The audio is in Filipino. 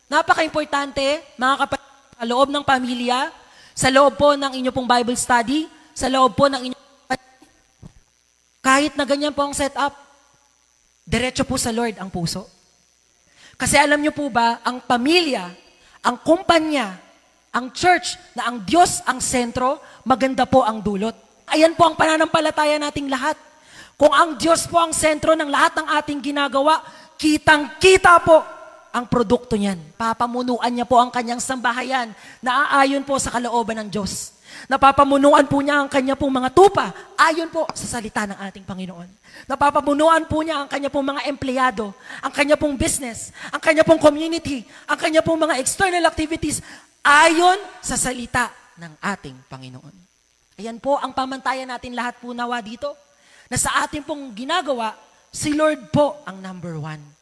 Napaka-importante, mga kapatid, sa loob ng pamilya, sa loob po ng inyo pong Bible study, sa loob po ng inyong kahit na ganyan po ang setup, diretso po sa Lord ang puso. Kasi alam niyo po ba, ang pamilya, ang kumpanya, ang church, na ang Diyos ang sentro, maganda po ang dulot. Ayan po ang pananampalataya nating lahat. Kung ang Diyos po ang sentro ng lahat ng ating ginagawa, kitang-kita po ang produkto niyan. Papamunuan niya po ang kanyang sambahayan na aayon po sa kalooban ng Diyos. Napapamunuan po niya ang kanya pong mga tupa ayon po sa salita ng ating Panginoon. Napapamunuan po niya ang kanya pong mga empleyado, ang kanya pong business, ang kanya pong community, ang kanya pong mga external activities ayon sa salita ng ating Panginoon. Ayan po ang pamantayan natin lahat po nawa dito, na sa ating pong ginagawa, si Lord po ang number 1.